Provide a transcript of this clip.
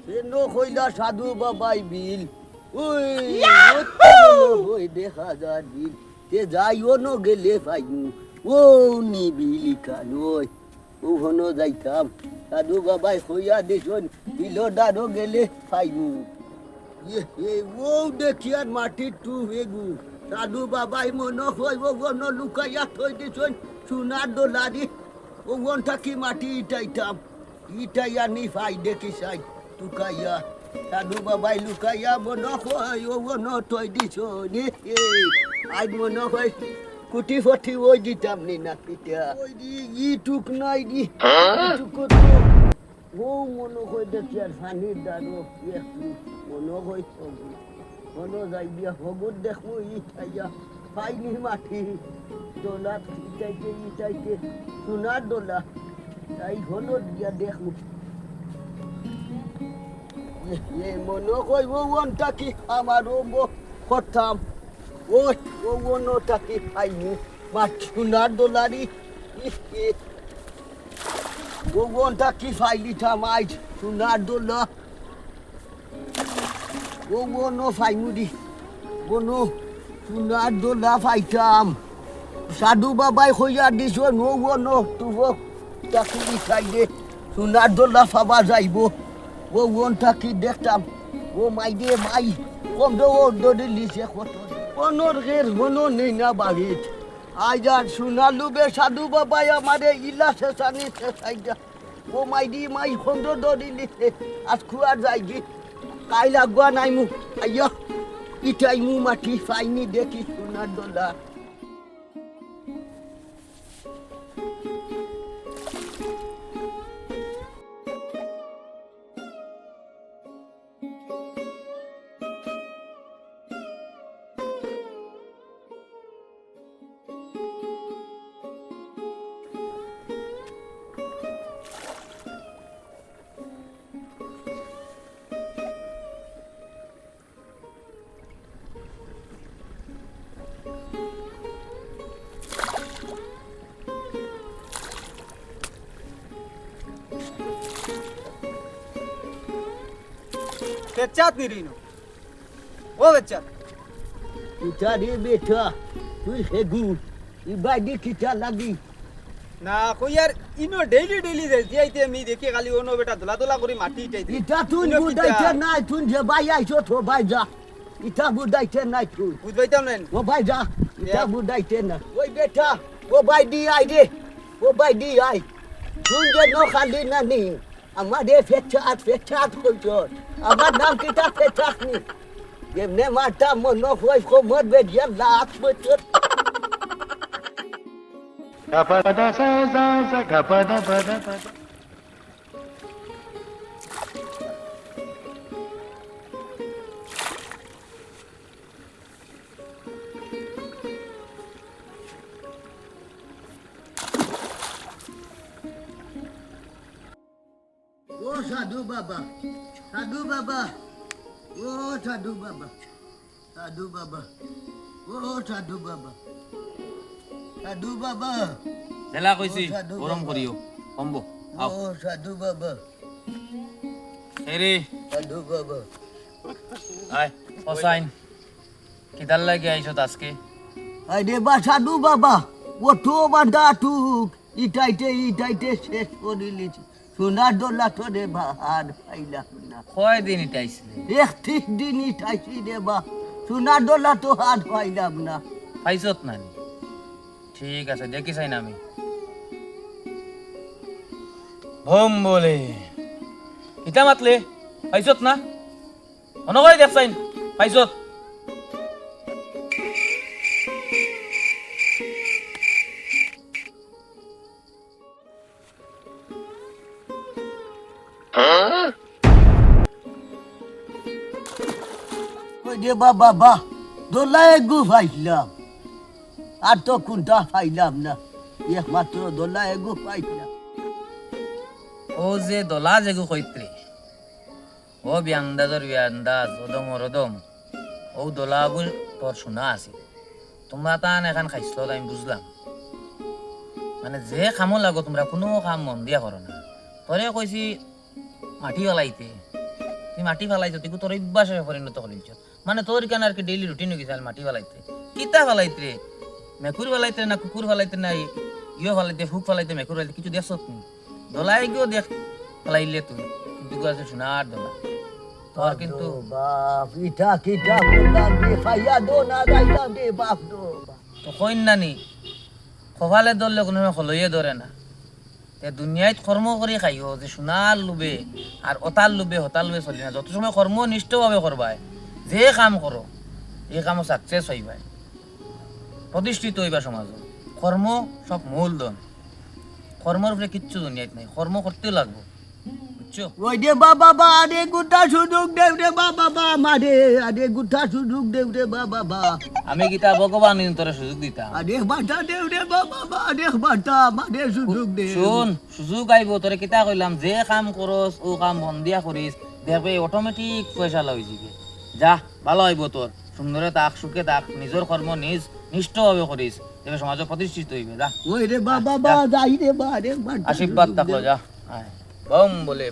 এনো কইলা সাধু বাবাই বিল ওই ওই দেখা যা বিল তে যাইও ন গেলে পাইমু ও নি বিলি কান ওই ও হনো যাইতাম সাধু বাবাই কইয়া দিছন বিলো দাঁড়ো গেলে পাইমু এ ও দেখিয়ার মাটি টু হেগু সাধু বাবাই মনো হইব গন লুকাইয়া থই দিছন সোনার দোলারি ও গনটা কি মাটি ইটাইতাম ইটাইয়া নি ফাই দেখি সাই টুকাইয়া সাধু বাবাই লুকাইয়া মনো হয় ও গন থই দিছন আজ মনো হয় কুটি ফটি ওই দিতাম নি না পিতা ওই দি ই টুক নাই দি টুক ও মনো হয় দেখি আর ফানির দাঁড়ো একটু মনো হয় মনো যাই দিয়া হবুর দেখো ইটাইয়া পাইনি মাটি দোলা ইটাইতে সোনার দোলা তাই হলো দিয়া দেখো মনো কই ও ওনটা কি আমার ও করতাম ওই ও ওনটা কি পাইনি মাঠ সোনার দোলারি ও ওনটা কি ফাইলিতাম আজ সোনার দোলা ও ওনো ফাইমুদি কোনো সোনার দোলা ফাইতাম সাধু বাবাই কইয়া দিছ নো ওনো তুব তাকি খাই দে সোনার দোলা ফাবা যাইব ও ওনটা কি দেখতাম ও মাই দে মাই কম দো ও দড়ি লিছে কত অনর ঘের হনো নেই না বাড়িত আজ আর সোনার লুবে সাধু বাবাই আমারে ইলা শেষানি শেষাইটা ও মাই দি মাই কম দো দড়ি লিছে আজ খুয়ার যাইগি কাইল আগুয়া নাই মু আইয়া ইটাই মু মাটি ফাইনি দেখি সোনার দোলা বেচাত নিরিনো ও বেচাত কিটা রে বেটা তুই হেগু ই বাইদি কিটা লাগি না কই আর ইনো ডেইলি ডেইলি যাইতে আমি দেখি খালি ওনো বেটা দোলা দোলা করে মাটি চাইতে ইটা তুই বুদাইতে নাই তুই যে বাই আইছো তো বাই যা ইটা বুদাইতে নাই তুই বুঝবাইতাম না ও ভাই যা ইটা বুদাইতে না ওই বেটা ও ভাই দি আই রে ও ভাই দি আই তুই যে ন খালি না নি আমাদের ফেচাত কইছ আমার নাম কিটা ফেচাত নি এমনে মারটা মন হয় কোমর বেজিয়া লাখ বছর gapada sa za za gapada pada pada ও সাধু বাবা সাধু বাবা ও সাধু বাবা সাধু বাবা ও সাধু বাবা সাধু বাবা জেলা কইছি গরম করিও কমবো আও ও সাধু বাবা এরে সাধু বাবা আয় হোসাইন কিদার লাগে আইছো আজকে আরে বা সাধু বাবা ও তো বান্দা টুক ইটাইতে শেষ করে লিছি সোনার দোলা তো রে বাহার পাইলাম না কয় দিন ইটাইছিলে 31 দিন ইটাইছি রে বা সোনার দোলা তো হাত পাইলাম না পাইছত না ঠিক আছে দেখি চাই না আমি ভম বলে ইটা মাতলে পাইছত না অনগয় দেখ চাইন পাইছত ওই রে বাবা দোলা এগু পাইলাম আর তো কোনটা পাইলাম না একমাত্র দোলা এগু পাইলাম ও যে দলা যেগু কইত্রে ও বিয়ান্দাজ ওদম ওরদম ও দলাগুল তোর শোনা আছে তোমরা তান এখন খাইছিল আমি বুঝলাম মানে যে কামো লাগো তোমরা কোনো কাম মন দিয়া করো না তোরে কইছি মাটি ওলাইতে তুই মাটি ফেলাইছ তুই তোর অভ্যাসে পরিণত করিছ মানে তোর কেন আর কি ডেইলি রুটিন হয়ে গেছে মাটি ফেলাইতে কিতা ফেলাইতে মেকুর ফেলাইতে না কুকুর ফেলাইতে না ইয়ে ফেলাইতে ফুক ফেলাইতে মেকুর ফেলাইতে কিছু দেখছ তুমি দোলাই গিয়েও দেখ ফেলাইলে তুই কিন্তু আছে সোনার দোলা তোর কিন্তু বাপ ইটা কিটা বললাম রে খাইয়া দো না যাইলাম রে বাপ দো তো কইন নানি কপালে ধরলে কোনো হলইয়ে ধরে না তে দুনিয়ায় কর্ম করে খাইও যে সোনার লোভে আর অতার লোভে হতার লোভে চলি না যত সময় কর্মনিষ্ঠভাবে করবাই যে কাম করো এই কামও সাকসেস হইবাই প্রতিষ্ঠিত হইবা সমাজ কর্ম সব মূলধন কর্মর উপরে কিচ্ছু দুনিয়ায় নাই কর্ম করতেও লাগবো বুঝছো ওই দে বাবা বা আরে গুটা সুযোগ দেব রে বাবা বা মারে আরে গুটা সুযোগ দেব রে বাবা বা আমি গীতা ভগবান তোরে সুযোগ দিতাম আরে বাটা দেব রে বাবা বা আরে বাটা মারে সুযোগ দে শুন সুযোগ আইব তোরে কিতা কইলাম যে কাম করস ও কাম মন দিয়া করিস দেখবে অটোমেটিক পয়সা লই যাবে যা ভালো হইব তোর সুন্দরে তাক সুখে তাক নিজের কর্ম নিজ নিষ্ঠভাবে করিস তবে সমাজে প্রতিষ্ঠিত হইবে যা ওই রে বাবা বা যাই রে বা রে বাটা আশীর্বাদ থাকলো যা আয় বম বলে